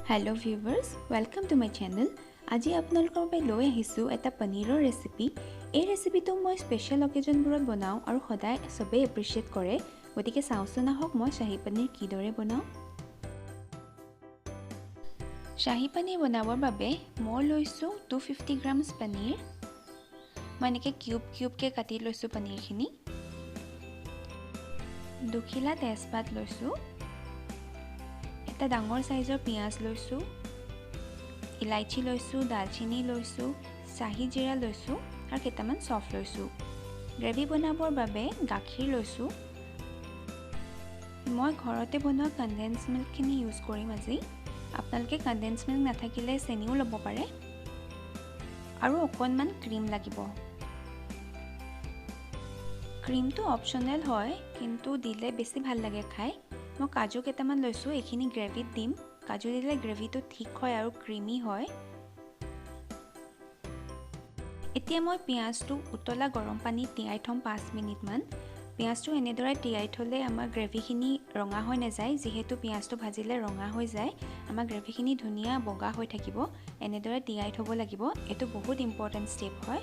Hello viewers, welcome to my channel. আজি আপোনালোকৰ বাবে লৈ আহিছোঁ এটা পনীৰৰ ৰেচিপি। এই ৰেচিপিটো মই স্পেশাল অকেজনবোৰত বনাওঁ আৰু সদায় সবেই এপ্ৰিচিয়েট কৰে। গতিকে চাওঁচোন আহক মই শাহী পনীৰ কিদৰে বনাওঁ। শাহী পনীৰ বনাবৰ বাবে মই লৈছোঁ 250 গ্ৰামছ পনীৰ। মই এনেকৈ কিউবকৈ কাটি লৈছোঁ পনীৰখিনি। দুখিলা তেজপাত লৈছোঁ। এটা ডাঙৰ সাইজৰ পিয়াজ লৈছোঁ। ইলাইচি লৈছোঁ, দালচিনি লৈছোঁ, শাহী জিৰা লৈছোঁ আৰু কেইটামান চফ লৈছোঁ। গ্ৰেভি বনাবৰ বাবে গাখীৰ লৈছোঁ। মই ঘৰতে বনোৱা কনডেন্স মিল্কখিনি ইউজ কৰিম আজি। আপোনালোকে কনডেন্স মিল্ক নাথাকিলে চেনিও ল'ব পাৰে। আৰু অকণমান ক্ৰীম লাগিব। ক্ৰীমটো অপচনেল হয়, কিন্তু দিলে বেছি ভাল লাগে খাই। মই কাজু কেইটামান লৈছোঁ, এইখিনি গ্ৰেভিত দিম। কাজু দিলে গ্ৰেভিটো ঠিক হয় আৰু ক্ৰীমি হয়। এতিয়া মই পিঁয়াজটো উতলা গৰম পানীত তিয়াই থ'ম 5 মিনিটমান। পিঁয়াজটো এনেদৰে তিয়াই থ'লে আমাৰ গ্ৰেভিখিনি ৰঙা হৈ নাযায়। যিহেতু পিঁয়াজটো ভাজিলে ৰঙা হৈ যায়, আমাৰ গ্ৰেভিখিনি ধুনীয়া বগা হৈ থাকিব। এনেদৰে তিয়াই থ'ব লাগিব। এইটো বহুত ইম্পৰ্টেণ্ট ষ্টেপ হয়।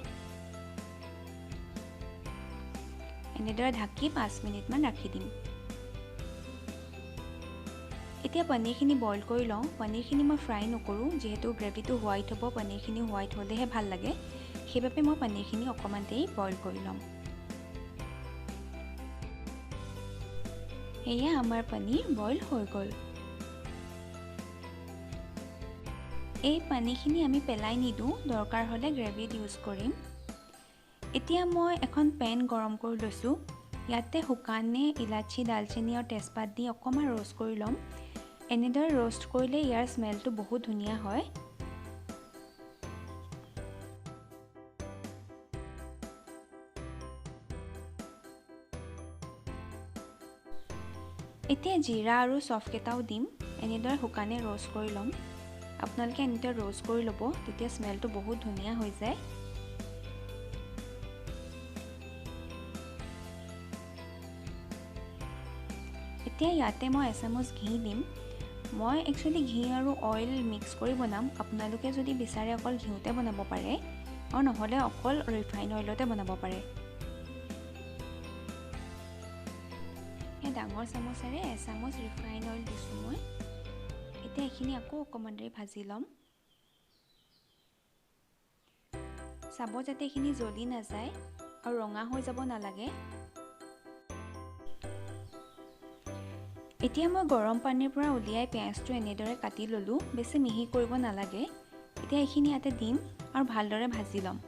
এনেদৰে ঢাকি 5 মিনিটমান ৰাখি দিম। এতিয়া পনীৰখিনি বইল কৰি লওঁ। পনীৰখিনি মই ফ্ৰাই নকৰোঁ, যিহেতু গ্ৰেভিটো হোৱাইট হ'ব, পনীৰখিনি হোৱাইট হ'লেহে ভাল লাগে। সেইবাবে মই পনীৰখিনি অকণমান দেৰি বইল কৰি ল'ম। এয়া আমাৰ পনীৰ বইল হৈ গ'ল। এই পানীখিনি আমি পেলাই নিদিওঁ, দৰকাৰ হ'লে গ্ৰেভিত ইউজ কৰিম। এতিয়া মই এখন পেন গৰম কৰি লৈছোঁ। ইয়াতে শুকানে ইলাচি, দালচিনি আৰু তেজপাত দি অকণমান ৰ'ষ্ট কৰি ল'ম। এনেদৰে ৰ'ষ্ট কৰিলে ইয়াৰ স্মেলটো বহুত ধুনীয়া হয়। এতিয়া জিৰা আৰু চফকেইটাও দিম। এনেদৰে শুকানে ৰ'ষ্ট কৰি ল'ম। আপোনালোকে এনেদৰে ৰ'ষ্ট কৰি ল'ব, তেতিয়া স্মেলটো বহুত ধুনীয়া হৈ যায়। এতিয়া ইয়াতে মই এচামুচ ঘি দিম। মই একচুৱেলি ঘি আৰু অইল মিক্স কৰি বনাম। আপোনালোকে যদি বিচাৰে অকল ঘিউতে বনাব পাৰে, আৰু নহ'লে অকল ৰিফাইন অইলতে বনাব পাৰে। ডাঙৰ চামুচেৰে এচামুচ ৰিফাইন অইল দিছোঁ মই। এতিয়া এইখিনি আকৌ অকণমান দেৰি ভাজি ল'ম। চাব যাতে এইখিনি জ্বলি নাযায় আৰু ৰঙা হৈ যাব নালাগে। এতিয়া মই গৰম পানীৰ পৰা উলিয়াই পিঁয়াজটো এনেদৰে কাটি ল'লোঁ। বেছি মিহি কৰিব নালাগে। এতিয়া এইখিনি ইয়াতে দিম আৰু ভালদৰে ভাজি ল'ম।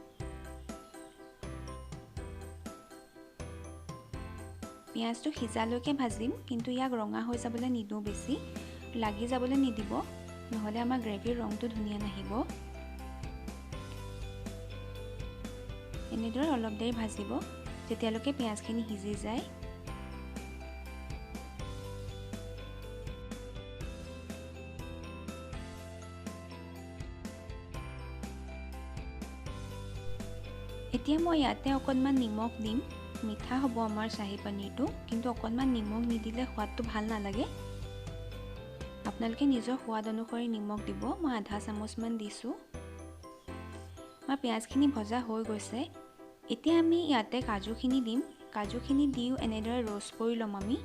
পিঁয়াজটো সিজালৈকে ভাজিম, কিন্তু ইয়াক ৰঙা হৈ যাবলৈ নিদিওঁ বেছি। লাগি যাবলৈ নিদিব, নহ'লে আমাৰ গ্ৰেভিৰ ৰংটো ধুনীয়া নাহিব। এনেদৰে অলপ দেৰি ভাজিব, যেতিয়ালৈকে পিঁয়াজখিনি সিজি যায়। এতিয়া মই ইয়াতে অকণমান নিমখ দিম। মিঠা হ'ব আমাৰ শাহী পনীৰটো, কিন্তু অকণমান নিমখ নিদিলে সোৱাদটো ভাল নালাগে। আপোনালোকে নিজৰ সোৱাদ অনুসৰি নিমখ দিব। মই আধা চামুচমান দিছোঁ। আমাৰ পিঁয়াজখিনি ভজা হৈ গৈছে। এতিয়া আমি ইয়াতে কাজুখিনি দিম। কাজুখিনি দিও এনেদৰে ৰ'ষ্ট কৰি ল'ম আমি।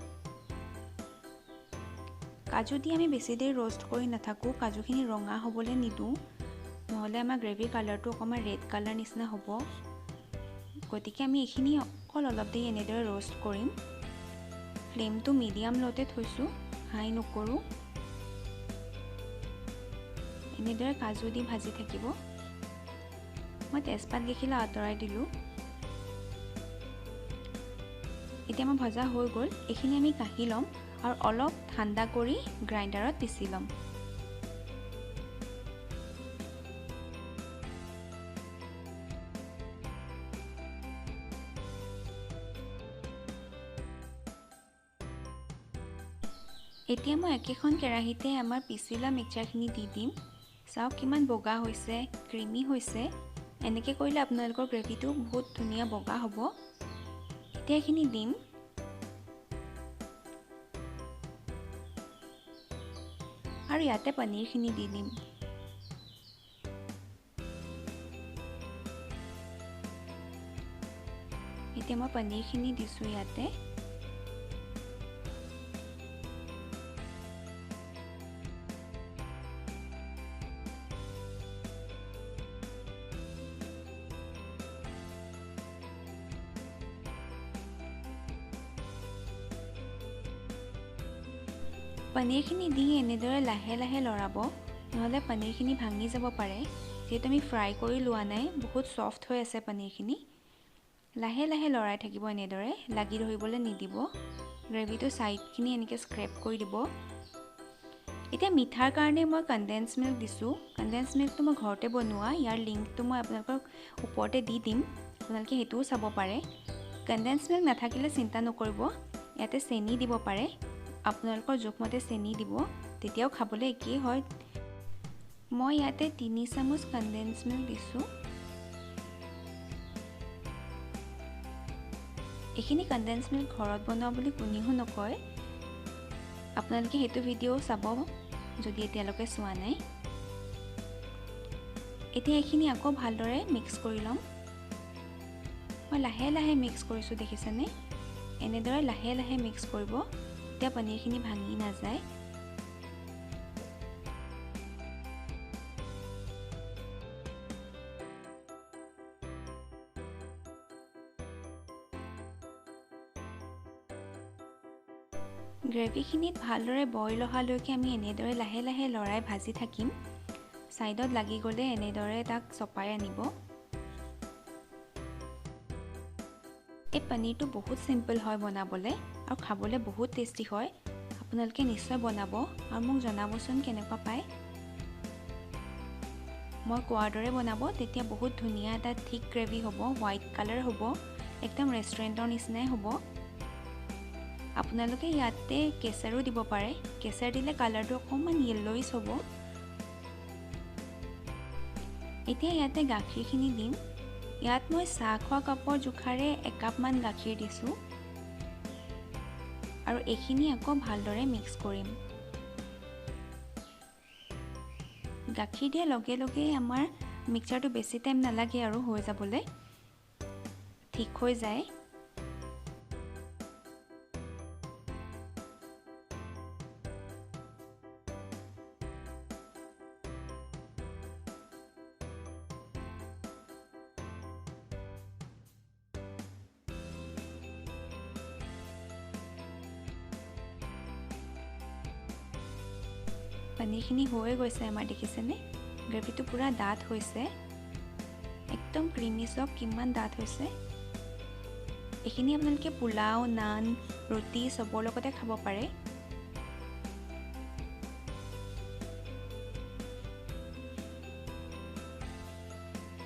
কাজু দি আমি বেছি দেৰি ৰ'ষ্ট কৰি নাথাকোঁ। কাজুখিনি ৰঙা হ'বলৈ নিদিওঁ, নহ'লে আমাৰ গ্ৰেভিৰ কালাৰটো অকণমান ৰেড কালাৰ নিচিনা হ'ব। গতিকে আমি এইখিনি অকল অলপ দেৰি এনেদৰে ৰ'ষ্ট কৰিম। ফ্লেমটো মিডিয়াম লওঁতে থৈছোঁ, হাই নকৰোঁ। এনেদৰে কাজু দি ভাজি থাকিব। মই তেজপাত কেইখিলা আঁতৰাই দিলোঁ। এতিয়া মই ভজা হৈ গ'ল। এইখিনি আমি কাঢ়ি ল'ম আৰু অলপ ঠাণ্ডা কৰি গ্ৰাইণ্ডাৰত পিচি ল'ম। এতিয়া মই একেখন কেৰাহীতে আমাৰ পিচি লোৱা মিক্সচাৰখিনি দি দিম। চাওক কিমান বগা হৈছে, ক্ৰীমি হৈছে। এনেকৈ কৰিলে আপোনালোকৰ গ্ৰেভিটো বহুত ধুনীয়া বগা হ'ব। এতিয়া এইখিনি দিম। আৰু ইয়াতে পনীৰখিনি দি দিম। এতিয়া মই পনীৰখিনি দিছোঁ ইয়াতে। পনীৰখিনি দি এনেদৰে লাহে লাহে লৰাব, নহ'লে পনীৰখিনি ভাঙি যাব পাৰে। যিহেতু আমি ফ্ৰাই কৰি লোৱা নাই, বহুত ছফ্ট হৈ আছে পনীৰখিনি। লাহে লাহে লৰাই থাকিব, এনেদৰে লাগি ধৰিবলৈ নিদিব। গ্ৰেভিটো ছাইডখিনি এনেকৈ স্ক্ৰেপ কৰি দিব। এতিয়া মিঠাৰ কাৰণে মই কনডেন্স মিল্ক দিছোঁ। কনডেন্স মিল্কটো মই ঘৰতে বনোৱা, ইয়াৰ লিংকটো মই আপোনালোকক ওপৰতে দি দিম, আপোনালোকে সেইটোও চাব পাৰে। কনডেন্স মিল্ক নাথাকিলে চিন্তা নকৰিব, ইয়াতে চেনি দিব পাৰে। আপোনালোকৰ জোখমতে চেনি দিব, তেতিয়াও খাবলৈ একেই হয়। মই ইয়াতে 3 চামুচ কনডেন্স মিল্ক দিছোঁ। এইখিনি কনডেন্স মিল্ক ঘৰত বনোৱা বুলি কোনেও নকয়। আপোনালোকে সেইটো ভিডিঅ' চাব যদি এতিয়ালৈকে চোৱা নাই। এতিয়া এইখিনি আকৌ ভালদৰে মিক্স কৰি ল'ম। মই লাহে লাহে মিক্স কৰিছোঁ, দেখিছেনে? এনেদৰে লাহে লাহে মিক্স কৰিব, তেতিয়া পনীৰখিনি ভাঙি নাযায়। গ্ৰেভিখিনিত ভালদৰে বইল অহালৈকে আমি এনেদৰে লাহে লাহে লৰাই ভাজি থাকিম। ছাইডত লাগি গ'লে এনেদৰে তাক চপাই আনিব। এই পনীৰটো বহুত চিম্পল হয় বনাবলৈ আৰু খাবলৈ বহুত টেষ্টি হয়। আপোনালোকে নিশ্চয় বনাব আৰু মোক জনাবচোন কেনেকুৱা পায়। মই কোৱাৰ দৰে বনাব, তেতিয়া বহুত ধুনীয়া এটা থিক গ্ৰেভি হ'ব, হোৱাইট কালাৰ হ'ব, একদম ৰেষ্টুৰেণ্টৰ নিচিনাই হ'ব। আপোনালোকে ইয়াতে কেশৰো দিব পাৰে। কেশৰ দিলে কালাৰটো অকণমান য়েল্ল'ইছ হ'ব। এতিয়া ইয়াতে গাখীৰখিনি দিম। ইয়াত মই চাহ খোৱা কাপৰ জোখাৰে 1 কাপমান গাখীৰ দিছোঁ আৰু এইখিনি আকৌ ভালদৰে মিক্স কৰিম। গাখীৰ দিয়াৰ লগে লগে আমাৰ মিক্সাৰটো বেছি টাইম নালাগে আৰু হৈ যাবলৈ, ঠিক হৈ যায়। পনীৰখিনি হৈ গৈছে আমাৰ, দেখিছেনে? গ্ৰেভিটো পুৰা ডাঠ হৈছে, একদম ক্ৰিমি চব, কিমান ডাঠ হৈছে। এইখিনি আপোনালোকে পোলাও, নান, ৰুটি চবৰ লগতে খাব পাৰে।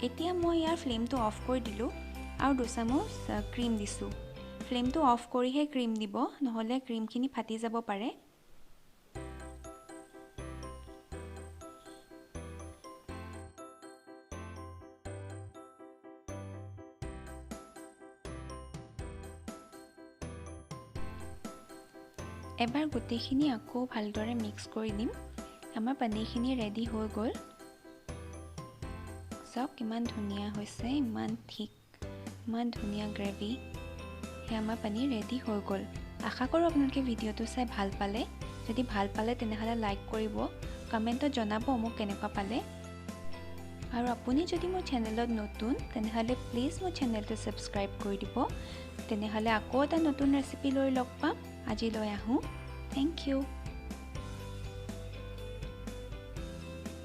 এতিয়া মই ইয়াৰ ফ্লেমটো অফ কৰি দিলোঁ আৰু 2 চামুচ ক্ৰীম দিছোঁ। ফ্লেমটো অফ কৰিহে ক্ৰীম দিব, নহ'লে ক্ৰীমখিনি ফাটি যাব পাৰে। এবাৰ গোটেইখিনি আকৌ ভালদৰে মিক্স কৰি দিম। আমাৰ পনীৰখিনি ৰেডি হৈ গ'ল। চাওক কিমান ধুনীয়া হৈছে, ইমান থিক, ইমান ধুনীয়া গ্ৰেভি। সেই আমাৰ পনীৰ ৰেডি হৈ গ'ল। আশা কৰোঁ আপোনালোকে ভিডিঅ'টো চাই ভাল পালে। যদি ভাল পালে তেনেহ'লে লাইক কৰিব, কমেণ্টত জনাব মোক কেনেকুৱা পালে। আৰু আপুনি যদি মোৰ চেনেলত নতুন, তেনেহ'লে প্লিজ মোৰ চেনেলটো ছাবস্ক্ৰাইব কৰি দিব। তেনেহ'লে আকৌ এটা নতুন ৰেচিপি লৈ লগ পাম। আজিলৈ আহোঁ। Thank U.